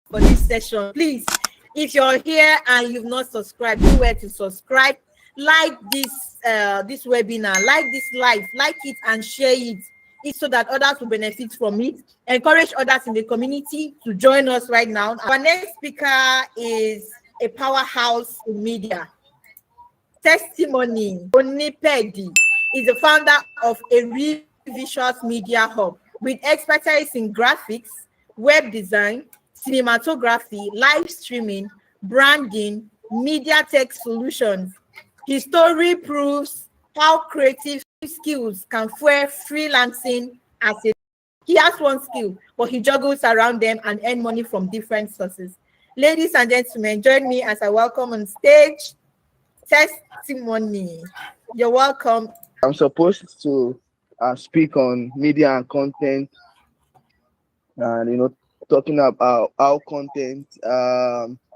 for this session. Please, if you're here and you've not subscribed, do where to subscribe. Like this webinar, like this live, like it and share it. It's so that others will benefit from it. Encourage others in the community to join us right now. Our next speaker is a powerhouse in media. Testimony Onipede is the founder of Eri Visuals Media Hub with expertise in graphics, web design, cinematography, live streaming, branding, media tech solutions. His story proves how creative skills can fuel freelancing as a. He has one skill, but he juggles around them and earn money from different sources. Ladies and gentlemen, join me as I welcome on stage Testimony. You're welcome. I'm supposed to speak on media and content, and talking about how content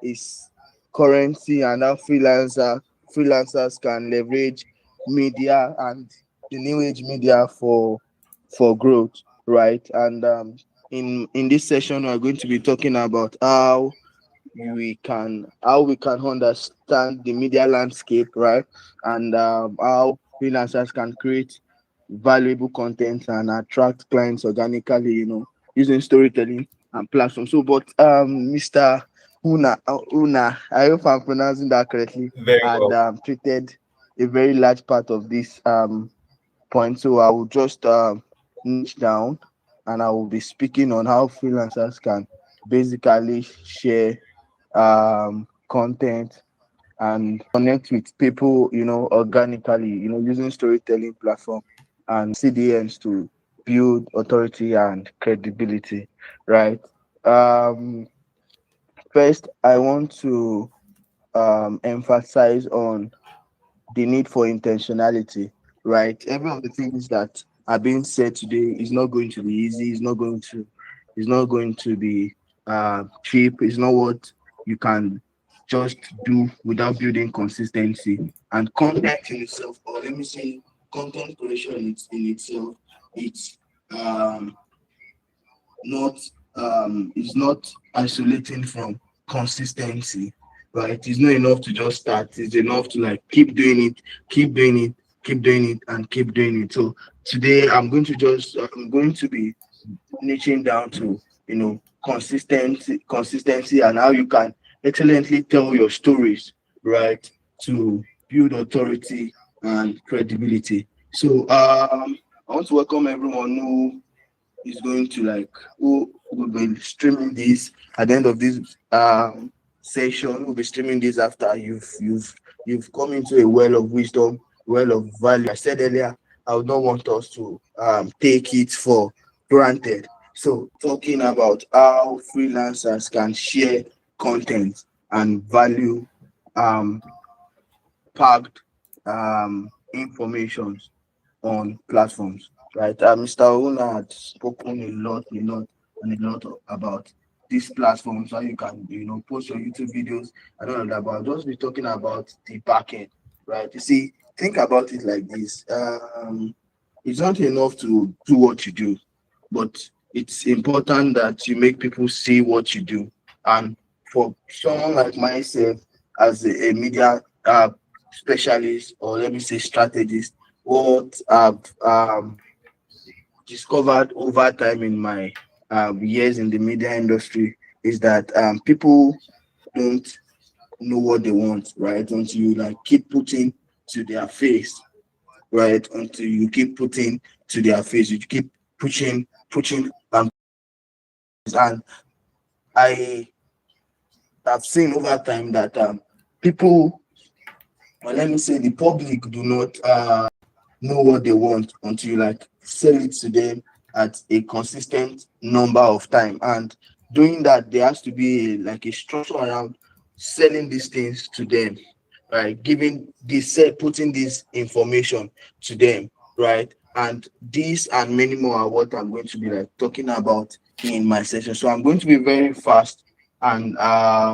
is currency and how freelancers can leverage media and the new age media for growth, right? And in this session, we're going to be talking about how we can understand the media landscape, right? And how freelancers can create valuable content and attract clients organically, using storytelling and platforms. So, but Mr. Una, I hope I'm pronouncing that correctly, Very well. had treated a very large part of this point. So I will just niche down, and I will be speaking on how freelancers can basically share content and connect with people, organically, using storytelling platform and CDNs to build authority and credibility, right? First, I want to emphasize on the need for intentionality, right? Every of the things that are being said today is not going to be easy. It's not going to be cheap. It's not what you can just do without building consistency. And content in itself, or let me say, content creation in itself, it's not is not isolating from consistency, right? It's not enough to just start. It's enough to keep doing it, keep doing it, keep doing it, and keep doing it. So today I'm going to be niching down to consistency and how you can excellently tell your stories, right, to build authority and credibility. So I want to welcome everyone who is going to who will be streaming this at the end of this session. We'll be streaming this after you've come into a well of wisdom, well of value. I said earlier, I would not want us to take it for granted. So talking about how freelancers can share content and value packed information on platforms, right? Mr. Una had spoken a lot about these platforms, how you can post your YouTube videos and all of that, but I'll just be talking about the back end, right? You see, think about it like this. It's not enough to do what you do, but it's important that you make people see what you do. And for someone like myself, as a media specialist, or let me say strategist, what I've discovered over time in my years in the media industry is that people don't know what they want, right? Until you keep putting to their face, right? Until you keep putting to their face, you keep pushing, and I have seen over time that people, or let me say the public, do not know what they want until you sell it to them at a consistent number of time. And doing that, there has to be a structure around selling these things to them, right? Putting this information to them, right? And these and many more are what I'm going to be talking about in my session. So I'm going to be very fast, and I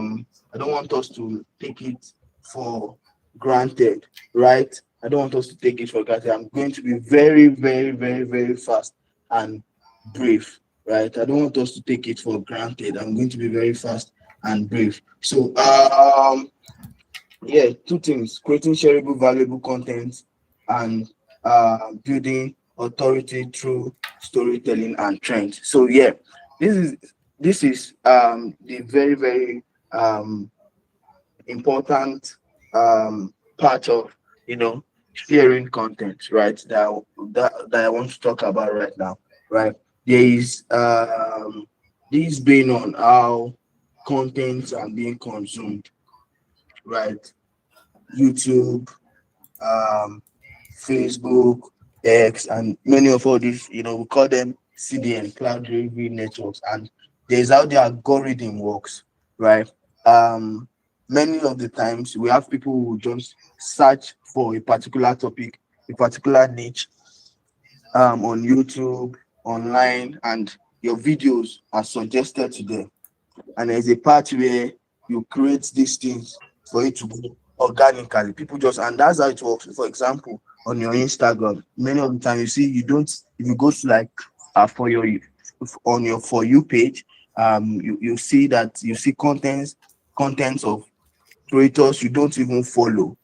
don't want us to take it for granted, right? I don't want us to take it for granted. I'm going to be very, very, very, very fast and brief, right? I don't want us to take it for granted. I'm going to be very fast and brief. So, yeah, two things: creating shareable, valuable content, and building authority through storytelling and trends. So, yeah, this is the very very um important part of sharing content, right? That I want to talk about right now, right? There is this being on how contents are being consumed, right? YouTube, um, Facebook, X, and many of all these, we call them CDN, cloud delivery networks, and there's how the algorithm works, right? Um, Many of the times we have people who just search for a particular topic, a particular niche, on YouTube, online, and your videos are suggested to them. And there's a part where you create these things for it to go organically. People just, and that's how it works. For example, on your Instagram, many of the time you see, you don't, if you go to like for your on your For You page, you see that you see contents of creators you don't even follow,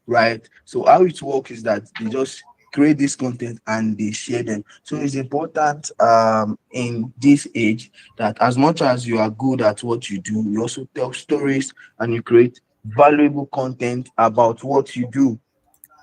right? So how it works is that they just create this content and they share them. So it's important in this age that as much as you are good at what you do, you also tell stories and you create valuable content about what you do,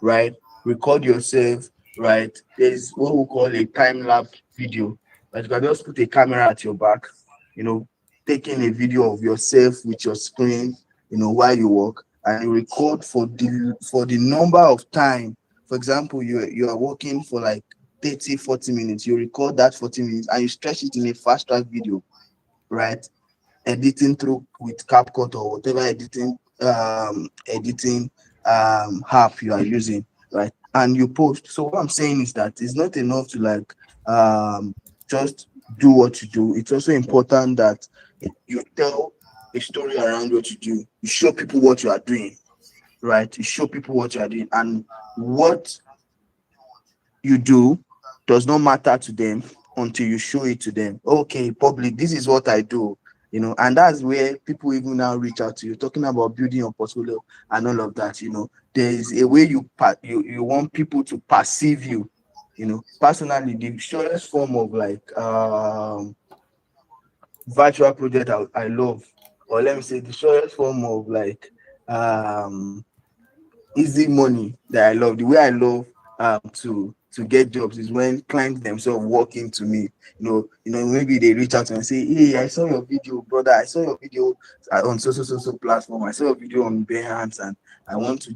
right? Record yourself, right? There's what we call a time lapse video. But you can just put a camera at your back, you know, taking a video of yourself with your screen, while you work, and you record for the number of time. For example, you are working for like 30, 40 minutes. You record that 40 minutes and you stretch it in a fast track video, right? Editing through with CapCut or whatever editing app you are using, right? And you post. So what I'm saying is that it's not enough to like just do what you do. It's also important that you tell a story around what you do. You show people what you are doing, right? You show people what you are doing, and what you do does not matter to them until you show it to them. Okay, public, this is what I do, and that's where people even now reach out to you, talking about building your portfolio and all of that. There is a way you want people to perceive you. Personally, the surest form of like virtual project I love, or let me say the surest form of like easy money that I love, the way I love to get jobs is when clients themselves walk into me. Maybe they reach out to me and say, "Hey, I saw your video, brother. I saw your video on so platform. I saw your video on Behance, and I want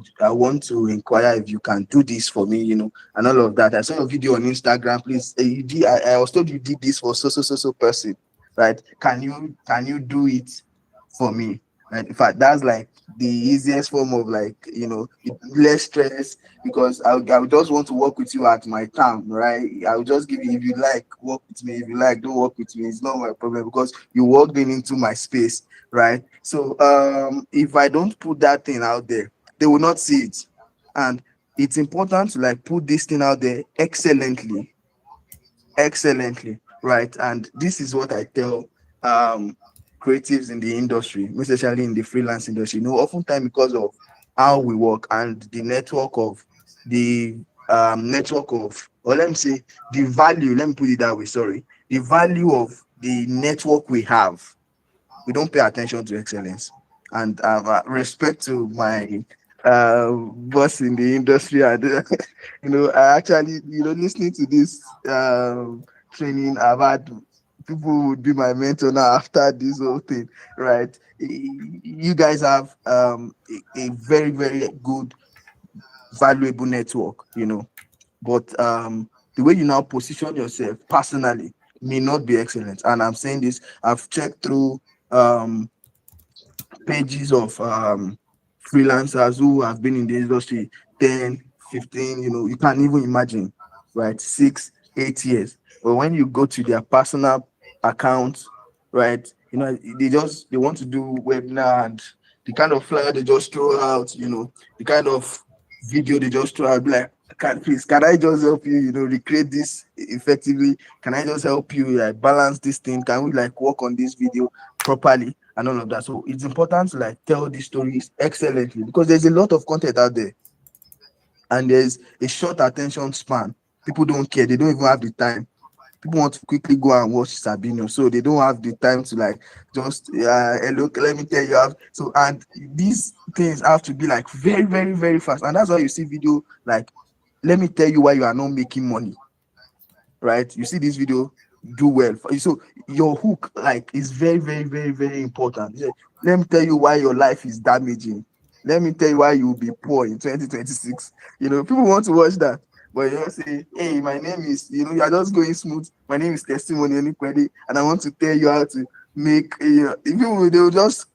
to inquire if you can do this for me, and all of that. I saw your video on Instagram. Please, I was told you did this for so person, right? Can you do it for me?" Right? In fact, that's like the easiest form of like, less stress, because I would just want to work with you at my time, right? I will just give you, if you like, work with me. If you like, don't work with me. It's not my problem, because you walked into my space, right? So if I don't put that thing out there, they will not see it. And it's important to like put this thing out there excellently, right? And this is what I tell creatives in the industry, especially in the freelance industry. Oftentimes, because of how we work and the network of, or let me say, the value, let me put it that way, sorry, the value of the network we have, we don't pay attention to excellence. And respect to my boss in the industry, and I actually, listening to this training, I've had people would be my mentor now after this whole thing, right? You guys have a very very good, valuable network, but the way you now position yourself personally may not be excellent. And I'm saying this, I've checked through pages of freelancers who have been in the industry 10, 15, you can't even imagine, right? 6, 8 years. But when you go to their personal accounts, right, they want to do webinar, and the kind of flyer they just throw out, the kind of video they just throw out, like, can I just help you, recreate this effectively? Can I just help you like balance this thing? Can we like work on this video properly and all of that? So it's important to like tell these stories excellently because there's a lot of content out there and there's a short attention span. People don't care, they don't even have the time. People want to quickly go and watch Sabino, so they don't have the time to like just hello, let me tell you how. So and these things have to be like very, very, very fast, and that's why you see video like, let me tell you why you are not making money, right? You see this video, do well. So your hook like is very, very, very, very important. Let me tell you why your life is damaging. Let me tell you why you will be poor in 2026. People want to watch that. But you say, hey, my name is, you are just going smooth. My name is Testimony Onipede, and I want to tell you how to make, people, they will just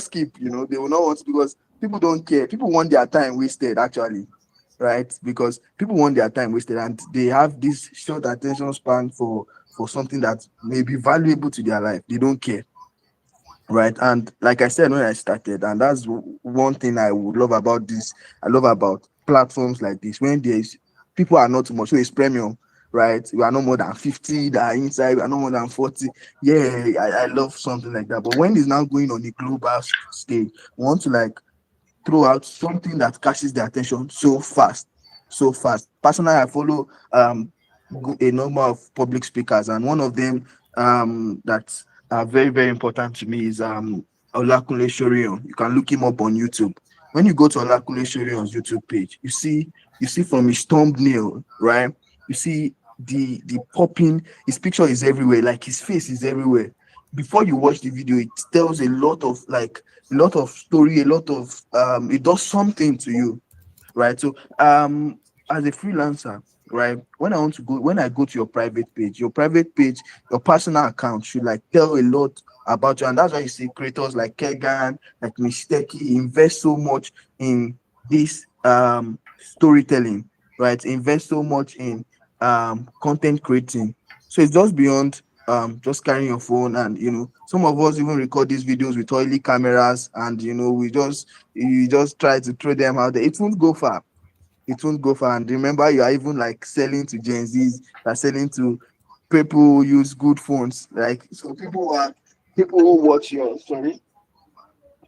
skip, they will not want to, because people don't care. People want their time wasted, actually, right? Because people want their time wasted and they have this short attention span for something that may be valuable to their life. They don't care, right? And like I said when I started, and that's one thing I would love about this. I love about platforms like this, when there's people are not too much, so it's premium, right? We are not more than 50 that are inside, we are not more than 40. Yeah, I love something like that. But when it's now going on the global stage, we want to like throw out something that catches their attention so fast, so fast. Personally, I follow a number of public speakers, and one of them that are very, very important to me is Olakunle Shorion. You can look him up on YouTube. When you go to Olakunle Shorion's YouTube page, you see from his thumbnail, right? You see the popping. His picture is everywhere, like his face is everywhere. Before you watch the video, it tells a lot of story, a lot of it does something to you, right? So as a freelancer, right, when I go to your private page, your personal account should like tell a lot about you. And that's why you see creators like Kegan, like Misteki invest so much in this storytelling, right? Invest so much in content creating. So it's just beyond just carrying your phone, and some of us even record these videos with oily cameras, and you just try to throw them out there. It won't go far. It won't go far. And remember, you are even like selling to Gen Zs, you are selling to people who use good phones. Like, so people who watch your sorry,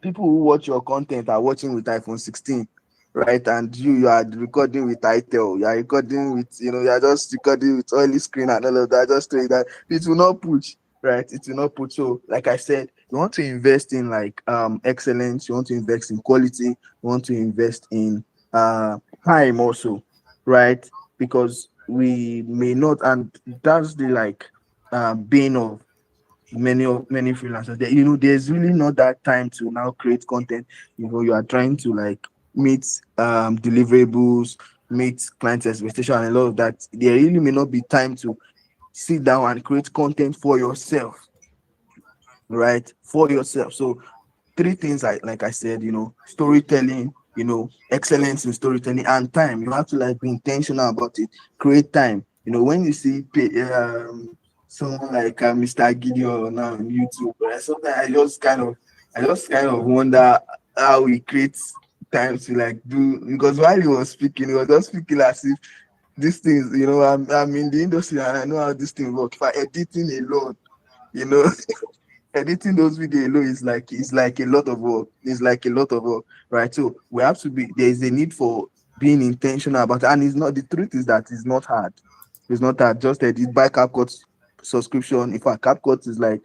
people who watch your content are watching with iPhone 16, right? And you are recording with itel, you are recording with, you are just recording with oily screen and all of that. Just saying that it will not push, right? It will not push. So like I said, you want to invest in like excellence, you want to invest in quality, you want to invest in time also, right? Because we may not, and that's the like bane of many freelancers. There's really not that time to now create content. You are trying to like meet deliverables, meet client expectation, and a lot of that. There really may not be time to sit down and create content for yourself, right? For yourself. So three things, like I said, storytelling, excellence in storytelling, and time. You have to like be intentional about it. Create time. When you see someone like Mr. Gideon now on YouTube, right? Sometimes I just kind of wonder how he creates time to like do, because while he was speaking, he was just speaking as if these things, I'm in the industry and I know how this thing works. For editing alone, you know, editing those videos alone is like, it's like a lot of work. It's like a lot of work, right? So we have to be, there is a need for being intentional about it. And it's not, the truth is that it's not hard. It's not hard. Just edit, buy CapCut subscription. In fact, CapCut is like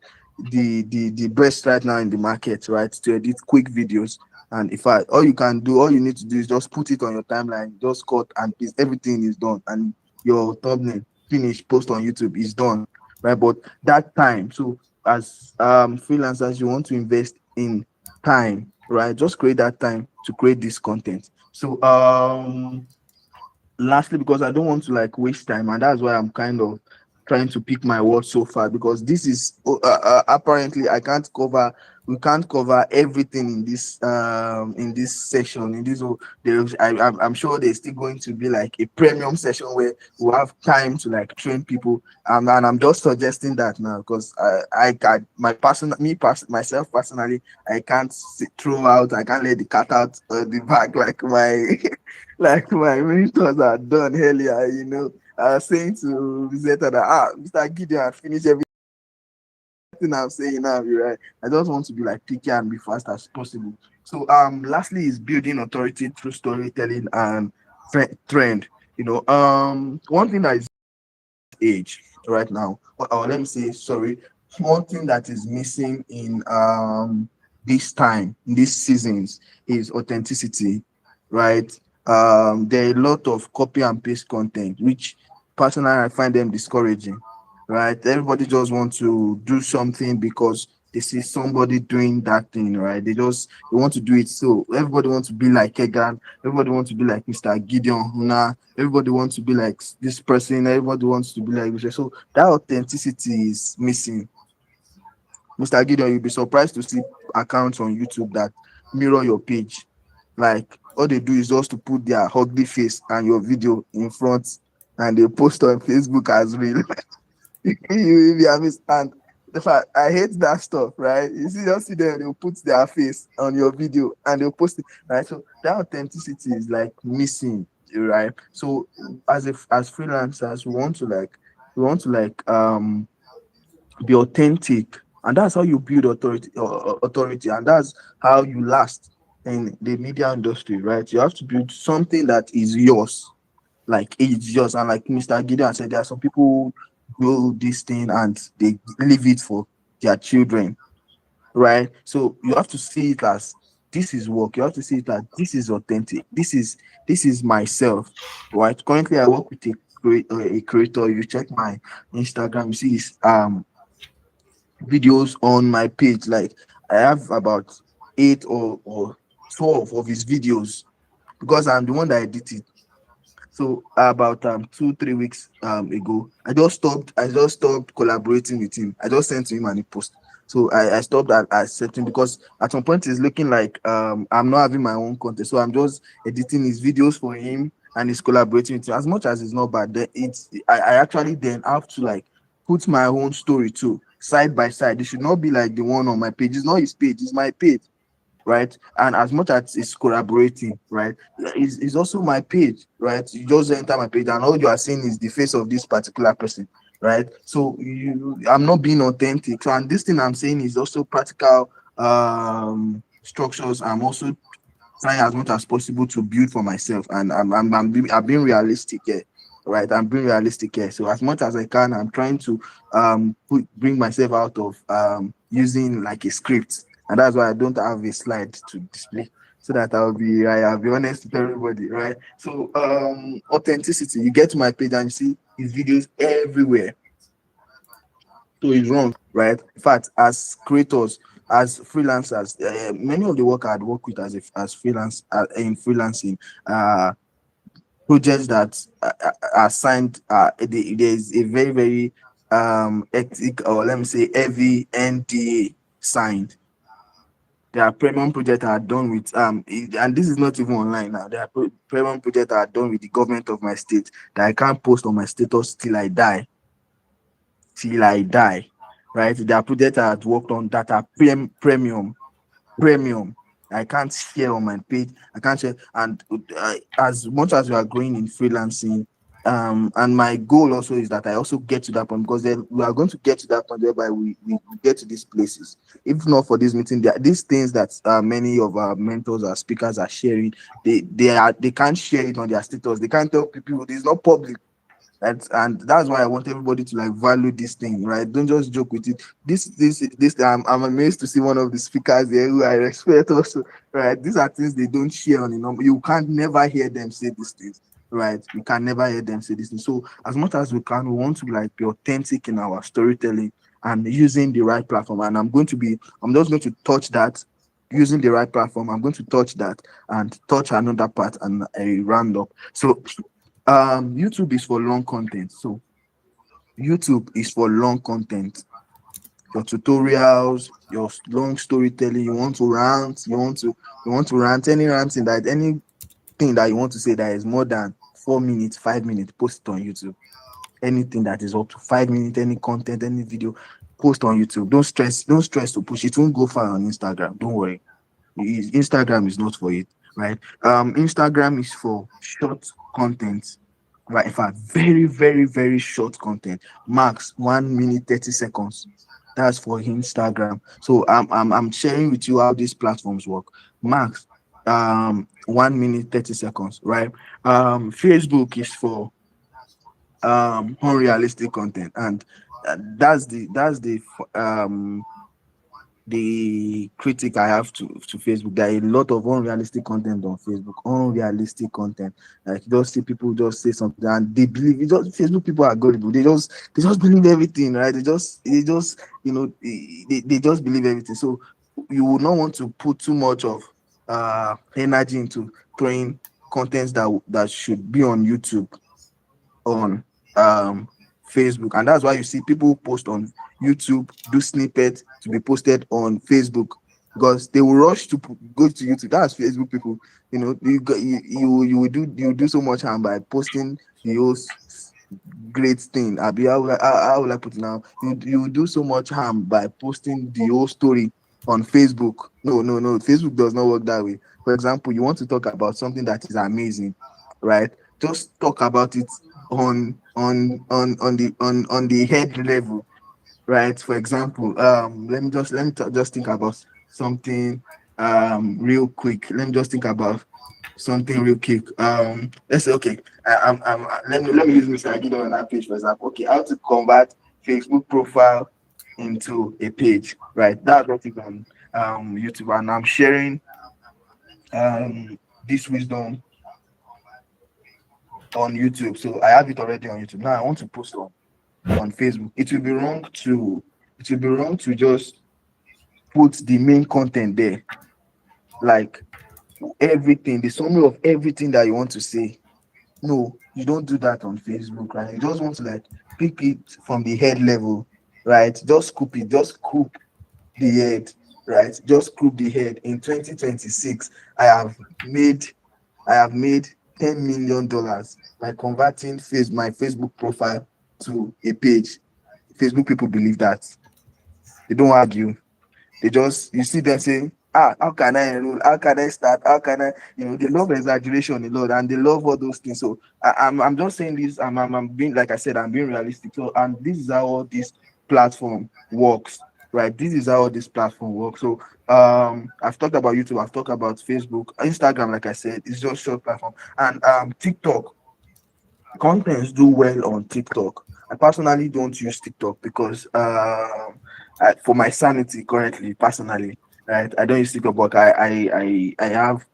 the best right now in the market, right? To edit quick videos. And if all you need to do is just put it on your timeline, just cut and paste, everything is done. And your thumbnail, finish, post on YouTube is done, right? But that time, so as freelancers, you want to invest in time, right? Just create that time to create this content. So lastly, because I don't want to like waste time, and that's why I'm kind of trying to pick my words so far, because this is apparently we can't cover everything in this session, in this I'm sure there's still going to be like a premium session where we'll have time to like train people, and I'm just suggesting that now, because myself personally, I can't throw out, I can't let the cat out the bag like my like my mentors are done earlier, I was saying to Zeta that Mr. Gideon finish everything I'm saying now, right? I just want to be like picky and be fast as possible. So lastly is building authority through storytelling and trend. One thing that is age right now, or let me say sorry, one thing that is missing in this time, in these seasons, is authenticity, right? There are a lot of copy and paste content, which personally I find them discouraging, right? Everybody just want to do something because they see somebody doing that thing, right? They want to do it. So everybody wants to be like Egan, everybody wants to be like Mr. Gideon Huna, everybody wants to be like this person, everybody wants to be like this. So that authenticity is missing. Mr. Gideon, you'll be surprised to see accounts on YouTube that mirror your page. Like all they do is just to put their ugly face and your video in front, and they post on Facebook as real. You understand? The fact I hate that stuff, right? You see, just see them, they'll put their face on your video and they'll post it, right? So that authenticity is like missing, right? So as freelancers, we want to be authentic, and that's how you build authority, and that's how you last in the media industry, right? You have to build something that is yours, like it's yours. And like Mr. Gideon said, there are some people who do this thing and they leave it for their children, right? So you have to see it as this is work. You have to see it as this is authentic. This is myself, right? Currently, I work with a creator. You check my Instagram, you see his videos on my page. Like I have about 8 or 12 of his videos because I'm the one that edited. So about 2 3 weeks ago, I just stopped collaborating with him. I just sent to him and he post. So I stopped at accepting because at some point it's looking like I'm not having my own content. So I'm just editing his videos for him and he's collaborating with him. As much as it's not bad, then I actually then have to like put my own story too, side by side. It should not be like the one on my page. It's not his page, it's my page, right? And as much as it's collaborating, right, it's also my page, right? You just enter my page and all you are seeing is the face of this particular person, right? So I'm not being authentic. So, and this thing I'm saying is also practical structures. I'm also trying as much as possible to build for myself, and I'm being realistic here, right? I'm being realistic here. So as much as I can, I'm trying to bring myself out of using like a script, and that's why I don't have a slide to display, so that I'll be honest with everybody, right? So authenticity. You get to my page and you see his videos everywhere. So it's wrong, right? In fact, as creators, as freelancers, many of the work I'd work with as freelance in freelancing, uh, projects that are signed, there's a very very ethic, or let me say heavy NDA signed. There are premium projects that are done with and this is not even online now. There are premium projects that are done with the government of my state that I can't post on my status till I die, right? There are projects I've worked on that are premium. I can't share on my page. I can't share. And as much as we are growing in freelancing, and my goal also is that I also get to that point, because then we are going to get to that point whereby we get to these places. If not for this meeting, there are these things that many of our mentors, our speakers are sharing. They can't share it on their status. They can't tell people. It's not public. And that's why I want everybody to like value this thing, right? Don't just joke with it. This I'm amazed to see one of the speakers there who I respect also, right? These are things they don't share on the number. You can't never hear them say these things, right? You can never hear them say this thing. So as much as we can, we want to like be authentic in our storytelling and using the right platform. And I'm just going to touch that, using the right platform. I'm going to touch that and touch another part and a round up. So YouTube is for long content. So YouTube is for long content. Your tutorials, your long storytelling. You want to rant. You want to rant. Anything that you want to say that is more than 4 minutes, 5 minutes. Post it on YouTube. Anything that is up to 5 minutes, any content, any video, post on YouTube. Don't stress. Don't stress to push it. Won't go far on Instagram. Don't worry. Instagram is not for it. right? Instagram is for short content, right? In fact, very, very, very short content, max 1 minute 30 seconds. That's for Instagram. So I'm sharing with you how these platforms work. Max 1 minute 30 seconds, right? Facebook is for unrealistic content, and that's the critic I have to Facebook. There are a lot of unrealistic content on Facebook. Unrealistic content. Like, you just see people just say something and they believe it. Just Facebook people are gullible. They just believe everything, right? They just they just believe everything. So you would not want to put too much of energy into throwing contents that should be on YouTube on Facebook, and that's why you see people post on YouTube, do snippets to be posted on Facebook, because they will rush to go to YouTube. That's Facebook people. You will do so much harm by posting the whole great thing. Abi, how will I put it now? You will do so much harm by posting the whole story on Facebook. No, no, no. Facebook does not work that way. For example, you want to talk about something that is amazing, right? Just talk about it on the head level, right? For example, let me just think about something real quick. Let me just think about something real quick. Let's say, okay, let me use Mr. Aguilar on that page, for example. Okay, how to convert Facebook profile into a page, right? That's what it's on YouTube, and I'm sharing this wisdom on YouTube. So I have it already on YouTube. Now I want to post on Facebook. It will be wrong to just put the main content there, like everything, the summary of everything that you want to say. No, you don't do that on Facebook, right? You just want to like pick it from the head level, right? Just scoop it, just scoop the head, right? Just scoop the head. In 2026, I have made I have made $10 million by converting my Facebook profile to a page. Facebook people believe that. They don't argue. You see them saying, how can I enroll? How can I start? How can I, they love exaggeration a lot, and they love all those things. So I'm just saying this. I'm being, like I said, I'm being realistic. So, and this is how all this platform works, right? This is how all this platform works. So I've talked about YouTube, I've talked about Facebook, Instagram, like I said, it's just short platform, and TikTok. Contents do well on TikTok. I personally don't use TikTok because for my sanity currently, personally, right, I don't use TikTok, but I have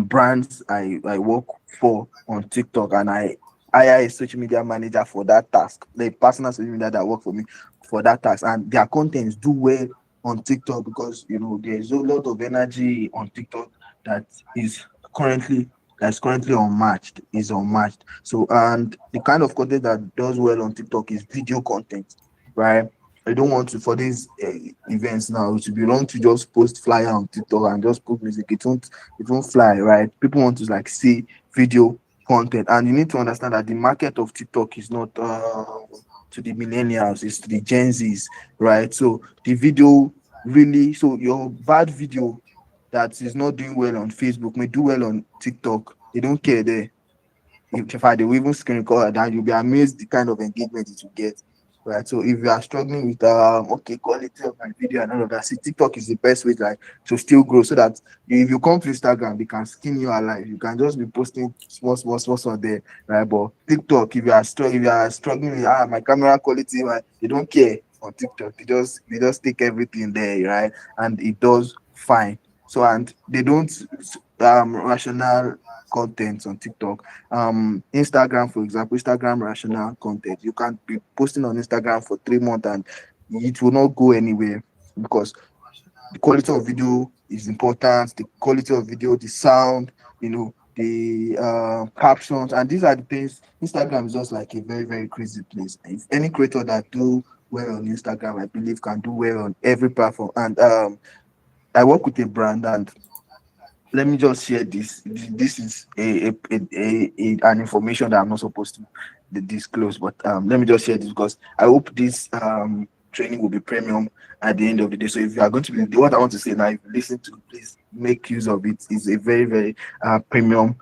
brands I work for on TikTok, and I hire a social media manager for that task, the personal social media that work for me for that task, and their contents do well on TikTok because there's a lot of energy on TikTok that is currently currently unmatched, So, and the kind of content that does well on TikTok is video content, right? I don't want to, for these events now, it would be wrong to just post flyer on TikTok and just put music. It won't fly, right? People want to like see video content, and you need to understand that the market of TikTok is not to the millennials, it's to the Gen Zs, right? So the video really, so your bad video that is not doing well on Facebook may do well on TikTok. They don't care there. In fact, they will even screen record that. You'll be amazed the kind of engagement it will get. Right. So if you are struggling with quality of my video and all of that, see, TikTok is the best way to still grow, so that if you come to Instagram, they can skin you alive. You can just be posting small there, right? But TikTok, if you are struggling with my camera quality, right, they don't care on TikTok. They just take everything there, right? And it does fine. So, and they don't rational content on TikTok. Instagram, for example, Instagram rational content. You can be posting on Instagram for 3 months and it will not go anywhere, because the quality of video is important. The quality of video, the sound, the captions, and these are the things. Instagram is just like a very, very crazy place. If any creator that do well on Instagram, I believe, can do well on every platform. And I work with a brand, and let me just share this. This is an information that I'm not supposed to disclose, but let me just share this because I hope this training will be premium at the end of the day. So if you are going to be, what I want to say now, if you listen to, please make use of it. It's a very, very premium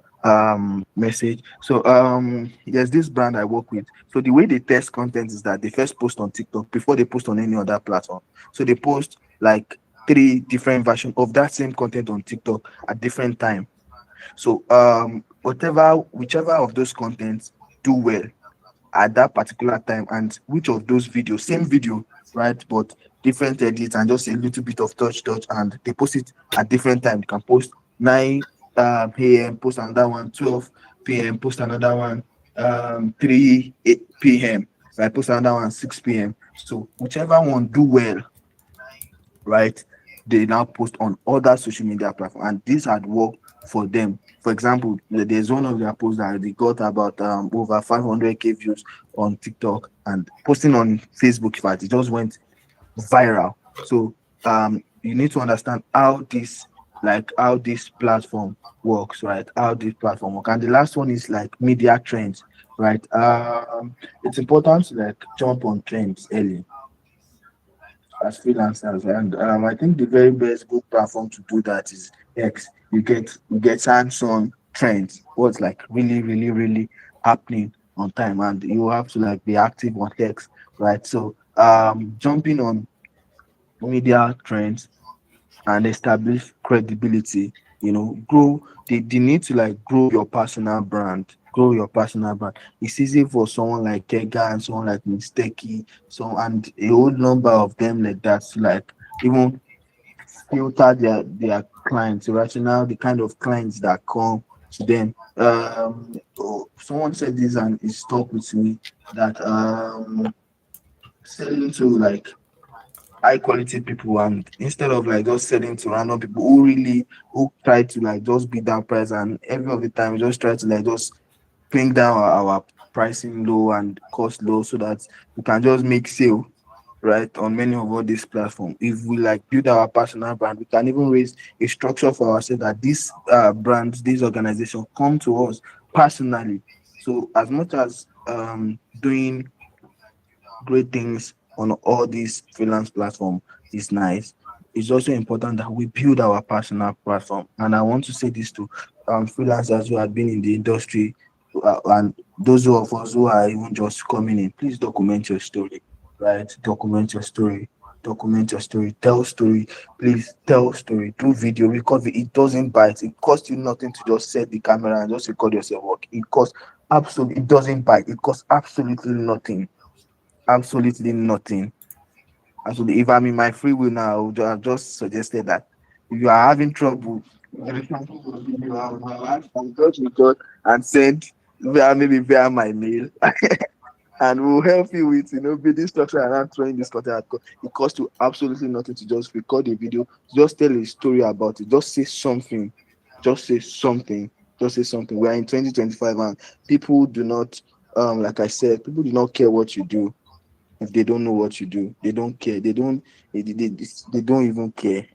message. So there's this brand I work with. So the way they test content is that they first post on TikTok before they post on any other platform. So they post like three different versions of that same content on TikTok at different time. So whichever of those contents do well at that particular time, and which of those videos, same video, right, but different edits and just a little bit of touch, and they post it at different time. You can post 9 p.m., post another one, 12 p.m., post another one, 3 p.m., right, post another one, 6 p.m. So whichever one do well, right, they now post on other social media platforms, and this had worked for them. For example, there's one of their posts that they got about over 500k views on TikTok, and posting on Facebook, in fact, it just went viral. So you need to understand how this platform works, right? How this platform work. And the last one is like media trends, right? It's important to like jump on trends early as freelancers. And I think the very best good platform to do that is X. You get hands-on trends, what's like really, really, really happening on time, and you have to like be active on X, right? So jumping on media trends and establish credibility, grow they need to like grow your personal brand. Grow your personal brand. It's easy for someone like Kega and someone like Mistake, so and a whole number of them like that to like even filter their clients, rational the kind of clients that come to them. Someone said this and it stuck with me that selling to like high quality people, and instead of like just selling to random people who try to like just beat that price, and every of the time we just try to like just bring down our pricing low and cost low so that we can just make sale, right, on many of all these platforms. If we like build our personal brand, we can even raise a structure for ourselves that these brands, these organizations come to us personally. So as much as doing great things on all these freelance platform is nice, it's also important that we build our personal platform. And I want to say this to freelancers who have been in the industry, and those of us who are even just coming in. Please document your story, right? Document your story. Document your story. Tell story. Please tell story. Do video, because it doesn't bite. It costs you nothing to just set the camera and just record yourself work. It doesn't bite. It costs absolutely nothing. Absolutely nothing. Absolutely. If I'm in my free will now, I would have just suggested that if you are having trouble, I'll just record and send maybe via my mail, and we'll help you with building structure around throwing this content out. It costs you absolutely nothing to just record a video, just tell a story about it, just say something, just say something, just say something. We are in 2025, and people do not, like I said, people do not care what you do. If they don't know what you do, they don't care. They don't even care,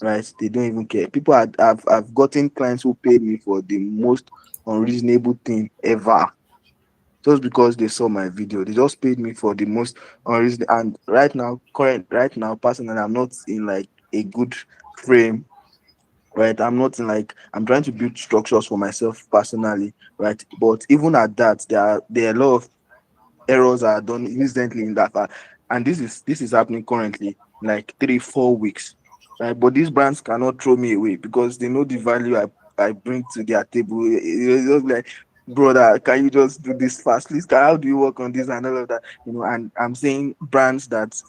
right? They don't even care. People have gotten clients who paid me for the most unreasonable thing ever, just because they saw my video. They just paid me for the most unreasonable. And right now, personally, I'm not in like a good frame, right? I'm not in like, I'm trying to build structures for myself personally, right? But even at that, there are a lot of errors are done instantly in that, and this is happening currently, like 3-4 weeks, right? But these brands cannot throw me away because they know the value I bring to their table. It's just like, brother, can you just do this fast, please? How do you work on this and all of that? And I'm saying brands that,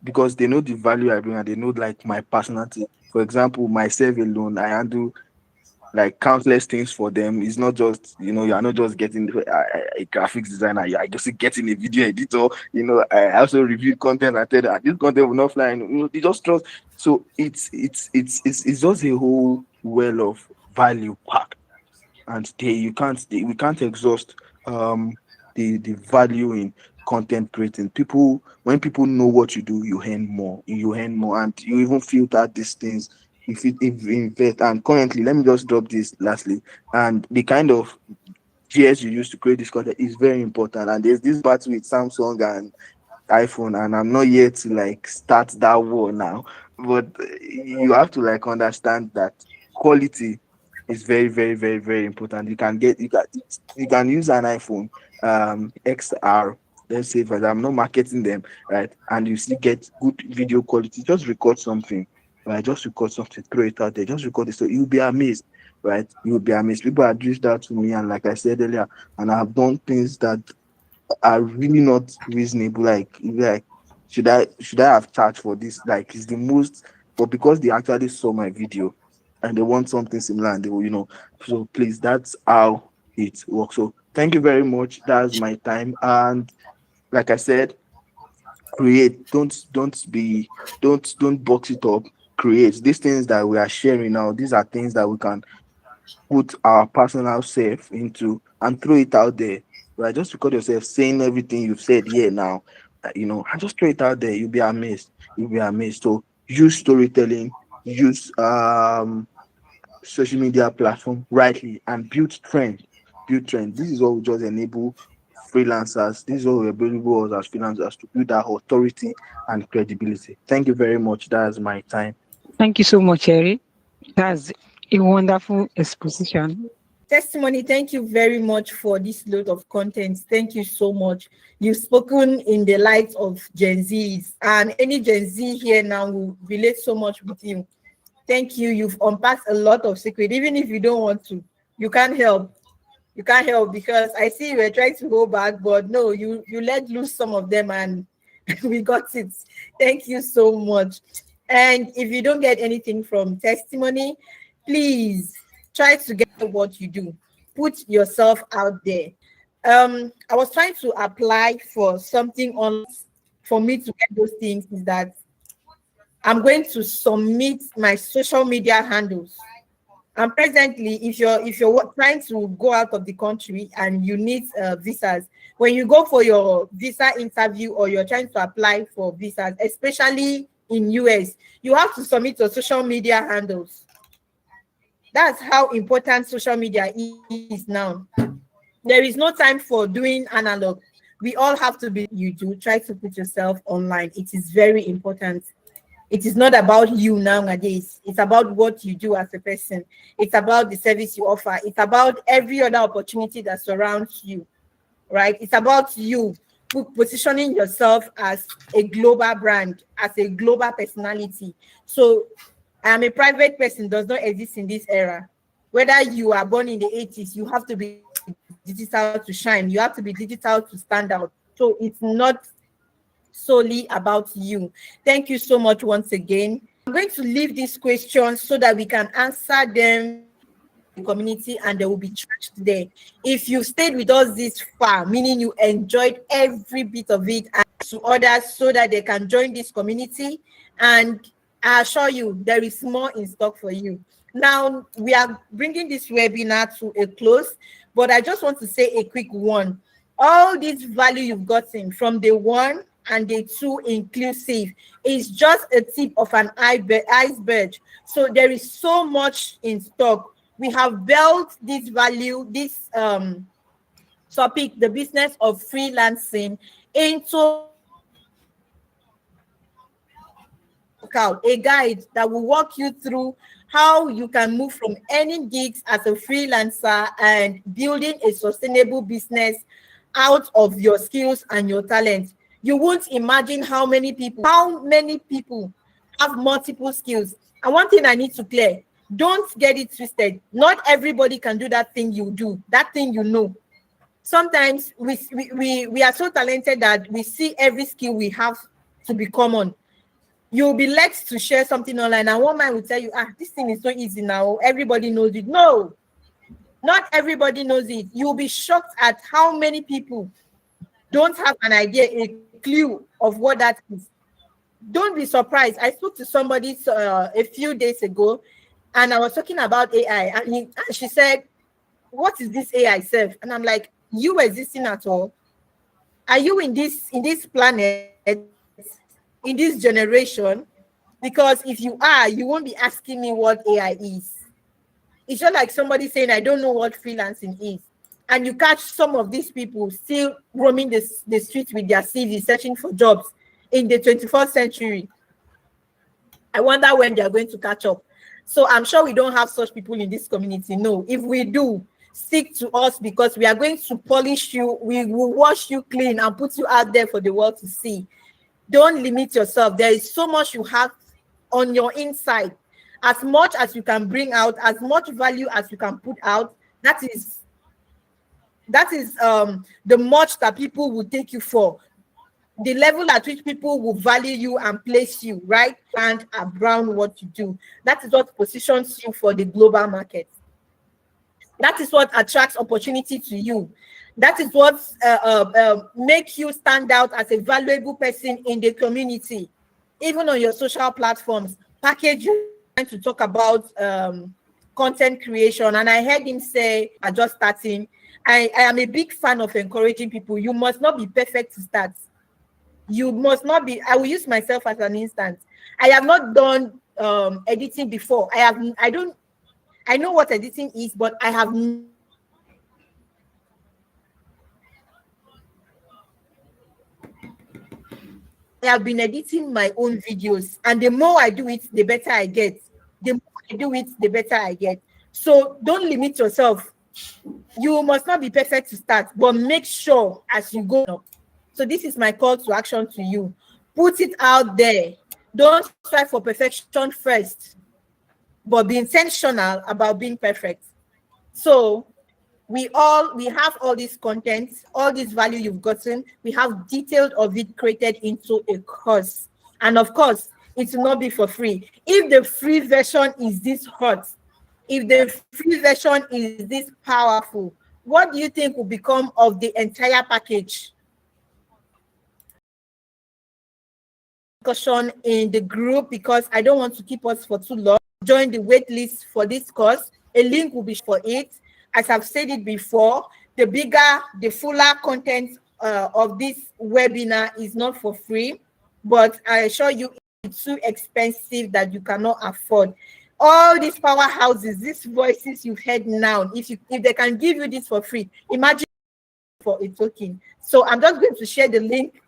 because they know the value I bring, and they know like my personality. For example, myself alone, I handle like countless things for them. It's not just, you are not just getting a graphics designer, you are just getting a video editor. I also review content and tell that this content will not fly. They just trust. So it's just a whole well of value pack, and we can't exhaust the value in content creating. When people know what you do, you earn more, and you even filter these things. If you invest, and currently, let me just drop this lastly, and the kind of GS you use to create this content is very important. And there's this battle with Samsung and iPhone, and I'm not yet to like start that war now. but you have to like understand that quality is very, very, very, very important. You can use an iPhone XR. Let's say, for example, I'm not marketing them, right? And you still get good video quality. Just record something, right? Just record something, throw it out there. Just record it. So you'll be amazed, right? You'll be amazed. People have reached out to me, and like I said earlier, and I've done things that are really not reasonable. Like should I have charged for this? Like it's the most, but because they actually saw my video and they want something similar, and they will, so please, that's how it works. So thank you very much. That's my time. And like I said, create. Don't box it up. Create. These things that we are sharing now, these are things that we can put our personal self into and throw it out there, right? Just record yourself saying everything you've said here now, and just throw it out there. You'll be amazed. You'll be amazed. So use storytelling, use social media platform rightly, and build trend. Build trend. This is what will just enable freelancers. This is what will enable us as freelancers to build that authority and credibility. Thank you very much. That's my time. Thank you so much, Eri. That's a wonderful exposition. Testimony, thank you very much for this load of content. Thank you so much. You've spoken in the light of Gen Zs, and any Gen Z here now will relate so much with you. Thank you. You've unpacked a lot of secret. Even if you don't want to, you can't help. You can't help, because I see you were trying to go back, but no, you let loose some of them, and we got it. Thank you so much. And if you don't get anything from testimony, please try to get what you do. Put yourself out there. I was trying to apply for something on for me to get those things. Is that I'm going to submit my social media handles. And presently, if you're trying to go out of the country and you need visas, when you go for your visa interview or you're trying to apply for visas, especially in US, you have to submit your social media handles. That's how important social media is now. There is no time for doing analog. We all have to be, you do try to put yourself online. It is very important. It is not about you nowadays. It's about what you do as a person. It's about the service you offer. It's about every other opportunity that surrounds you, right? It's about you positioning yourself as a global brand, as a global personality. So I am a private person, does not exist in this era. Whether you are born in the 80s, you have to be digital to shine. You have to be digital to stand out. So it's not solely about you. Thank you so much once again. I'm going to leave these questions so that we can answer them in the community, and they will be trashed there. If you stayed with us this far, meaning you enjoyed every bit of it, and to others so that they can join this community, and I assure you there is more in stock for you. Now we are bringing this webinar to a close, but I just want to say a quick one. All this value you've gotten from the one and the two inclusive is just a tip of an iceberg. So there is so much in stock. We have built this value, this topic, the business of freelancing, into a guide that will walk you through how you can move from earning gigs as a freelancer and building a sustainable business out of your skills and your talent. You won't imagine how many people have multiple skills. And one thing I need to clear, don't get it twisted. Not everybody can do that thing you do, that thing you know. Sometimes we are so talented that we see every skill we have to be common. You'll be led to share something online, and one man will tell you, this thing is so easy now, everybody knows it. No, not everybody knows it. You'll be shocked at how many people don't have an idea, a clue of what that is. Don't be surprised. I spoke to somebody a few days ago, and I was talking about AI, and she said, what is this AI self? And I'm like, you existing at all? Are you in this planet, in this generation? Because if you are, you won't be asking me what AI is. It's just like somebody saying, I don't know what freelancing is. And you catch some of these people still roaming the streets with their CV, searching for jobs in the 21st century. I wonder when they're going to catch up. So I'm sure we don't have such people in this community. No, if we do, stick to us, because we are going to polish you. We will wash you clean and put you out there for the world to see. Don't limit yourself. There is so much you have on your inside. As much as you can bring out, as much value as you can put out, that is the much that people will take you for, the level at which people will value you and place you right and around what you do. That is what positions you for the global market. That is what attracts opportunity to you. That is what makes you stand out as a valuable person in the community. Even on your social platforms, package you to talk about content creation. And I heard him say, I'm just starting. I am a big fan of encouraging people. You must not be perfect to start. You must not be. I will use myself as an instance. I have not done editing before. I know what editing is, but I have been editing my own videos, and the more I do it, the better I get. The more I do it, the better I get. So don't limit yourself. You must not be perfect to start, but make sure as you go. So this is my call to action to you. Put it out there. Don't strive for perfection first, but be intentional about being perfect. So we have all this content, all this value you've gotten. We have detailed of it created into a course. And of course, it will not be for free. If the free version is this hot, if the free version is this powerful, what do you think will become of the entire package? Discussion in the group, because I don't want to keep us for too long. Join the wait list for this course. A link will be for it. As I've said it before, the bigger, the fuller content of this webinar is not for free, but I assure you it's too expensive that you cannot afford. All these powerhouses, these voices you've heard now, if they can give you this for free, imagine for a token. So I'm just going to share the link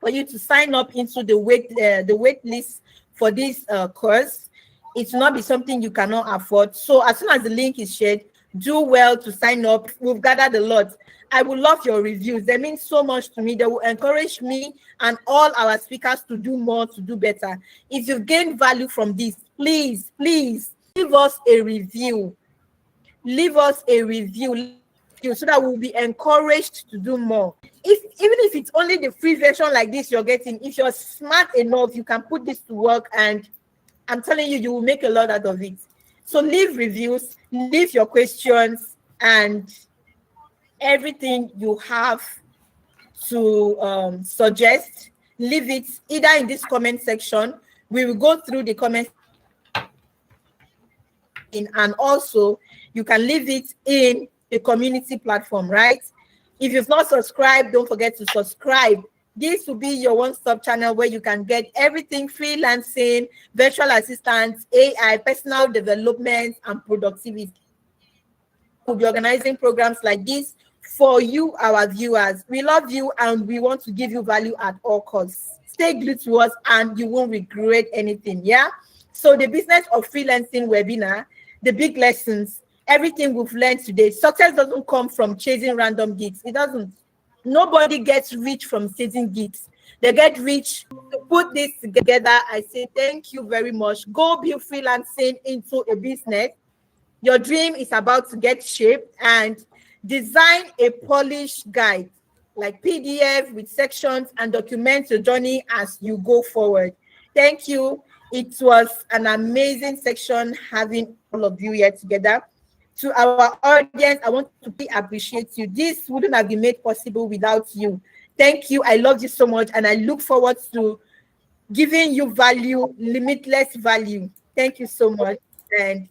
for you to sign up into the wait list for this course. It will not be something you cannot afford. So as soon as the link is shared, do well to sign up. We've gathered a lot. I would love your reviews. They mean so much to me. They will encourage me and all our speakers to do more, to do better. If you've gained value from this, please leave us a review. Leave us a review so that we'll be encouraged to do more. Even if it's only the free version like this you're getting, if you're smart enough, you can put this to work, and I'm telling you, you will make a lot out of it. So leave reviews, leave your questions, and everything you have to suggest, leave it either in this comment section. We will go through the comments, and also you can leave it in the community platform, right? If you've not subscribed, don't forget to subscribe. This will be your one-stop channel where you can get everything freelancing, virtual assistants, AI, personal development, and productivity. We'll be organizing programs like this for you, our viewers. We love you and we want to give you value at all costs. Stay glued to us and you won't regret anything, yeah? So the business of freelancing webinar, the big lessons, everything we've learned today. Success doesn't come from chasing random gigs. It doesn't. Nobody gets rich from chasing gigs. They get rich. To put this together, I say thank you very much. Go build freelancing into a business. Your dream is about to get shaped, and design a polished guide like PDF with sections and document your journey as you go forward. Thank you. It was an amazing section having all of you here together. To our audience, I want to appreciate you. This wouldn't have been made possible without you. Thank you. I love you so much, and I look forward to giving you value, limitless value. Thank you so much. And